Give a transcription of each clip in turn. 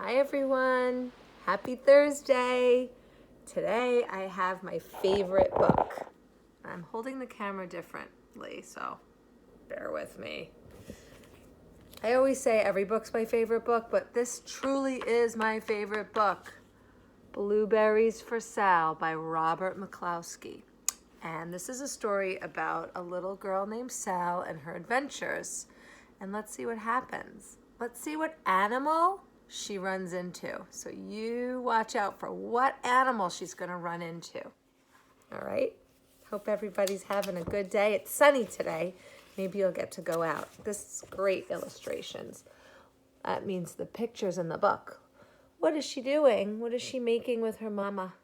Hi everyone, happy Thursday. Today I have my favorite book. I'm holding the camera differently, so bear with me. I always say every book's my favorite book, but this truly is my favorite book. Blueberries for Sal by Robert McCloskey. And this is a story about a little girl named Sal and her adventures. And let's see what happens. Let's see what animal she runs into. So you watch out for what animal she's going to run into. All right? Hope everybody's having a good day. It's sunny today. Maybe you'll get to go out. This is great illustrations. That means the pictures in the book. What is she doing? What is she making with her mama?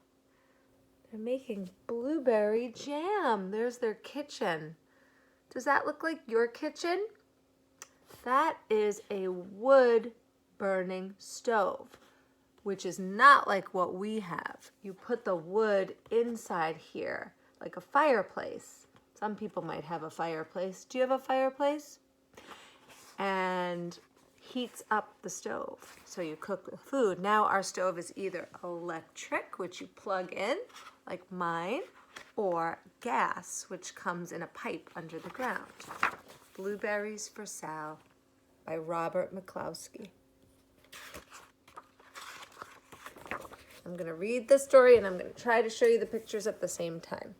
They're making blueberry jam. There's their kitchen. Does that look like your kitchen? That is a wood burning stove, which is not like what we have. You put the wood inside here, like a fireplace. Some people might have a fireplace. Do you have a fireplace? And heats up the stove. So you cook the food. Now our stove is either electric, which you plug in, like mine, or gas, which comes in a pipe under the ground. Blueberries for Sal by Robert McCloskey. I'm going to read the story and I'm going to try to show you the pictures at the same time.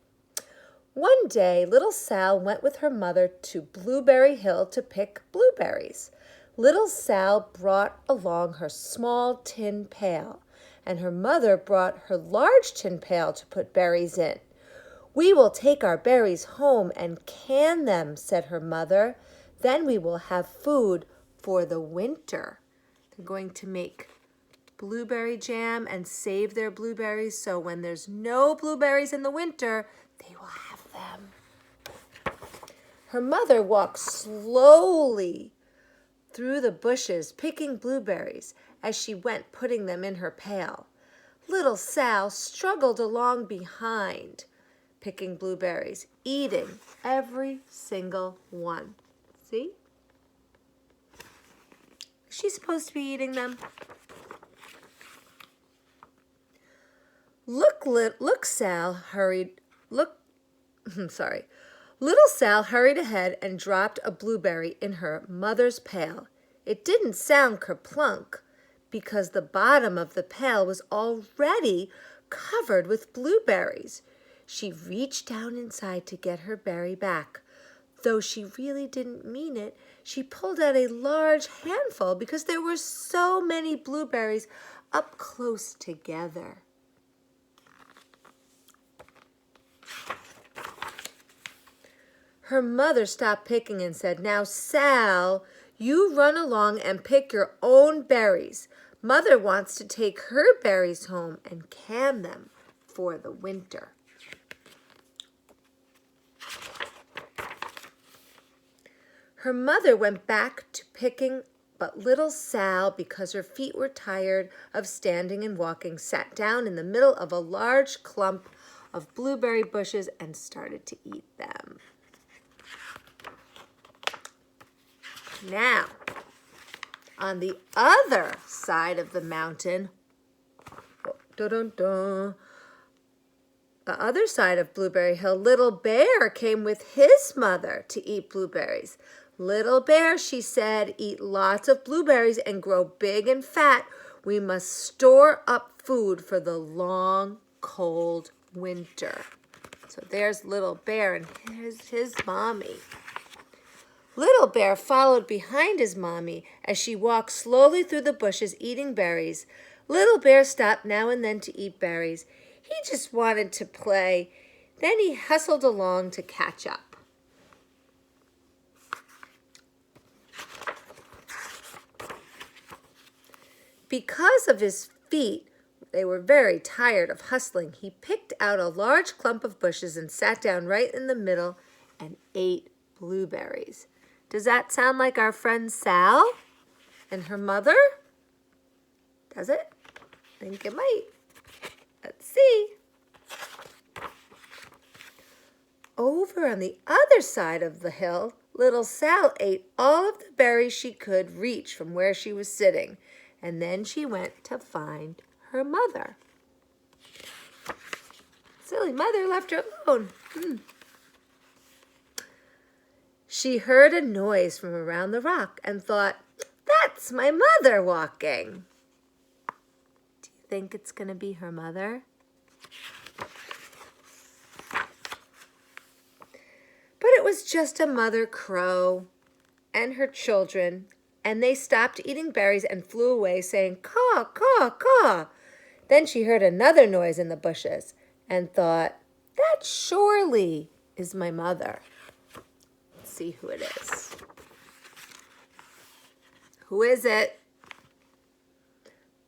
One day, little Sal went with her mother to Blueberry Hill to pick blueberries. Little Sal brought along her small tin pail, and her mother brought her large tin pail to put berries in. "We will take our berries home and can them," said her mother. "Then we will have food for the winter." They're going to make blueberry jam and save their blueberries so when there's no blueberries in the winter, they will have them. Her mother walked slowly through the bushes, picking blueberries as she went, putting them in her pail. Little Sal struggled along behind, picking blueberries, eating every single one. See? Is she supposed to be eating them? Look, Sal hurried. Little Sal hurried ahead and dropped a blueberry in her mother's pail. It didn't sound kerplunk because the bottom of the pail was already covered with blueberries. She reached down inside to get her berry back. Though she really didn't mean it, she pulled out a large handful because there were so many blueberries up close together. Her mother stopped picking and said, "Now, Sal, you run along and pick your own berries. Mother wants to take her berries home and can them for the winter." Her mother went back to picking, but little Sal, because her feet were tired of standing and walking, sat down in the middle of a large clump of blueberry bushes and started to eat them. Now, on the other side of the mountain, the other side of Blueberry Hill, Little Bear came with his mother to eat blueberries. "Little Bear," she said, "eat lots of blueberries and grow big and fat. We must store up food for the long, cold winter." So there's Little Bear and here's his mommy. Little Bear followed behind his mommy as she walked slowly through the bushes eating berries. Little Bear stopped now and then to eat berries. He just wanted to play. Then he hustled along to catch up. Because of his feet, they were very tired of hustling. He picked out a large clump of bushes and sat down right in the middle and ate blueberries. Does that sound like our friend Sal and her mother? Does it? I think it might. Let's see. Over on the other side of the hill, little Sal ate all of the berries she could reach from where she was sitting. and then she went to find her mother. Silly mother left her alone. She heard a noise from around the rock and thought, "That's my mother walking." Do you think it's going to be her mother? But it was just a mother crow and her children, and they stopped eating berries and flew away, saying, "Caw, caw, caw." Then she heard another noise in the bushes and thought, "That surely is my mother." Let's see who it is. Who is it?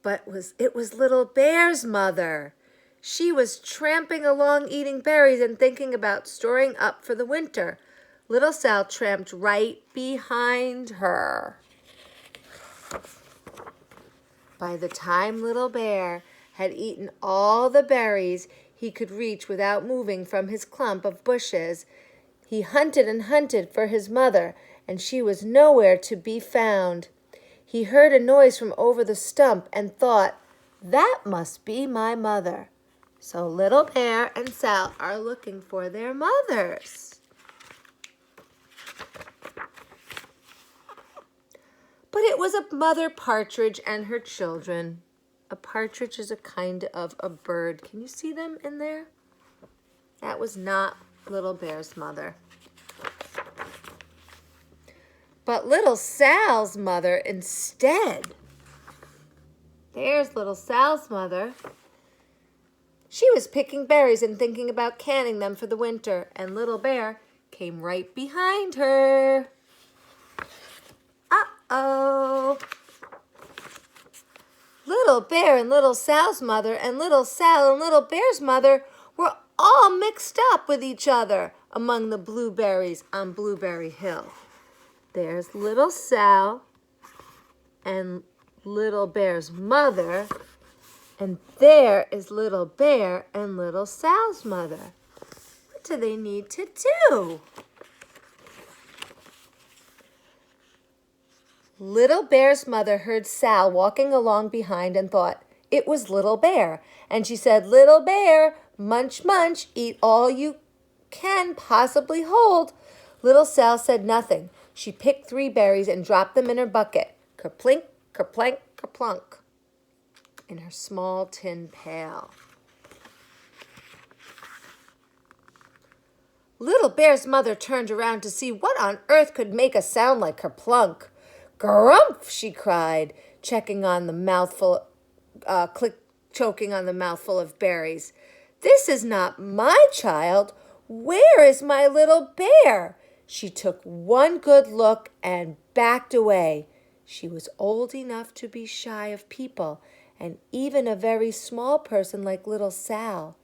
But it was Little Bear's mother. She was tramping along eating berries and thinking about storing up for the winter. Little Sal tramped right behind her. By the time Little Bear had eaten all the berries he could reach without moving from his clump of bushes, he hunted and hunted for his mother, and she was nowhere to be found. He heard a noise from over the stump and thought, "That must be my mother." So Little Bear and Sal are looking for their mothers. But it was a mother partridge and her children. A partridge is a kind of a bird. Can you see them in there? That was not Little Bear's mother. But Little Sal's mother instead. There's Little Sal's mother. She was picking berries and thinking about canning them for the winter, and Little Bear came right behind her. Uh-oh. Little Bear and Little Sal's mother and Little Sal and Little Bear's mother were all mixed up with each other among the blueberries on Blueberry Hill. There's Little Sal and Little Bear's mother, and there is Little Bear and Little Sal's mother. What do they need to do? Little Bear's mother heard Sal walking along behind and thought it was Little Bear. And she said, "Little Bear, munch, munch, eat all you can possibly hold." Little Sal said nothing. She picked 3 berries and dropped them in her bucket. Kerplink, kerplank, kerplunk. In her small tin pail. Little Bear's mother turned around to see what on earth could make a sound like kerplunk. "Grumph!" she cried, choking on the mouthful of berries. "This is not my child. Where is my little bear?" She took one good look and backed away. She was old enough to be shy of people, and even a very small person like Little Sal.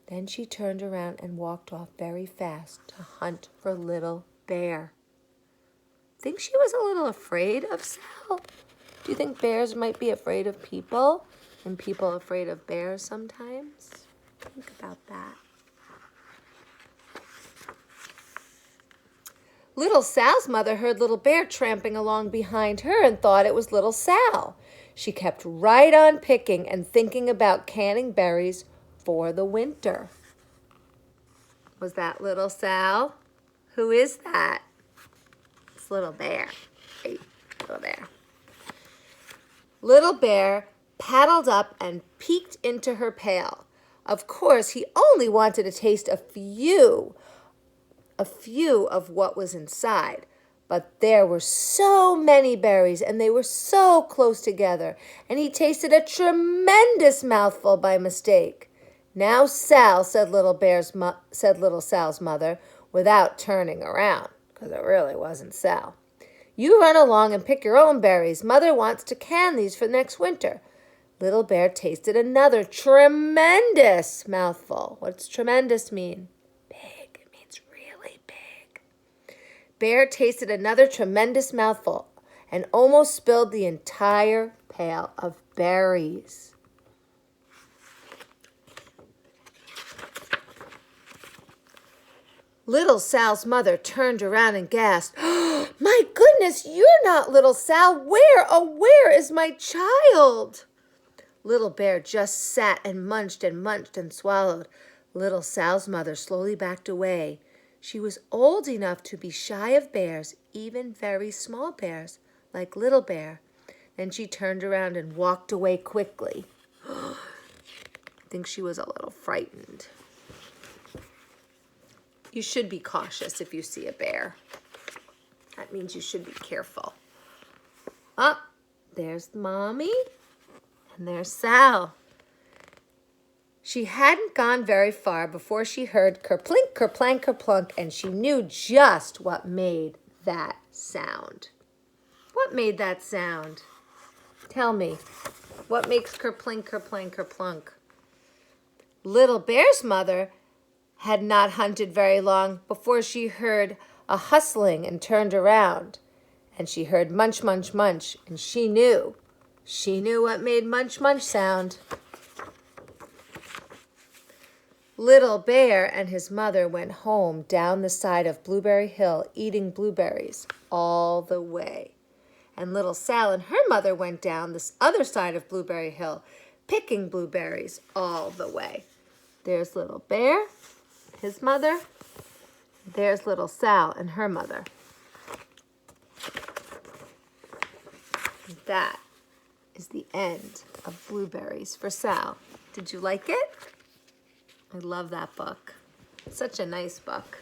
Then she turned around and walked off very fast to hunt for Little Bear. Think she was a little afraid of Sal? Do you think bears might be afraid of people and people afraid of bears sometimes? Think about that. Little Sal's mother heard Little Bear tramping along behind her and thought it was Little Sal. She kept right on picking and thinking about canning berries for the winter. Was that Little Sal? Who is that? It's Little Bear. Hey, Little Bear. Little Bear paddled up and peeked into her pail. Of course, he only wanted to taste a few of what was inside. But there were so many berries, and they were so close together, and he tasted a tremendous mouthful by mistake. "Now, Sal," said Little Sal's mother, without turning around, because it really wasn't Sal. "You run along and pick your own berries. Mother wants to can these for next winter." Little Bear tasted another tremendous mouthful. What's tremendous mean? Big. It means really big. Bear tasted another tremendous mouthful and almost spilled the entire pail of berries. Little Sal's mother turned around and gasped, My goodness, you're not little Sal. Where, oh, where is my child? Little Bear just sat and munched and swallowed. Little Sal's mother slowly backed away. She was old enough to be shy of bears, even very small bears, like Little Bear. Then she turned around and walked away quickly. I think she was a little frightened. You should be cautious if you see a bear. That means you should be careful. Oh, there's Mommy, and there's Sal. She hadn't gone very far before she heard kerplink, kerplank, kerplunk, and she knew just what made that sound. What made that sound? Tell me, what makes kerplink, kerplank, kerplunk? Little Bear's mother had not hunted very long before she heard a hustling and turned around. And she heard munch, munch, munch, and she knew what made munch, munch sound. Little Bear and his mother went home down the side of Blueberry Hill, eating blueberries all the way. And little Sal and her mother went down this other side of Blueberry Hill, picking blueberries all the way. There's Little Bear, his mother. There's little Sal and her mother. That is the end of Blueberries for Sal. Did you like it? I love that book. Such a nice book.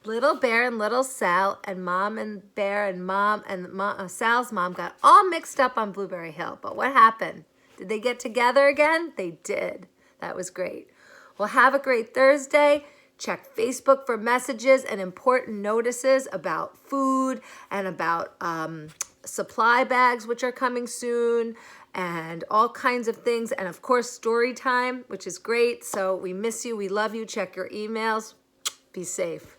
Little Bear and little Sal and Mom and Bear and Mom and Sal's mom got all mixed up on Blueberry Hill. But what happened? Did they get together again? They did. That was great. Well, have a great Thursday. Check Facebook for messages and important notices about food and about supply bags, which are coming soon, and all kinds of things. And of course, story time, which is great. So we miss you. We love you. Check your emails. Be safe.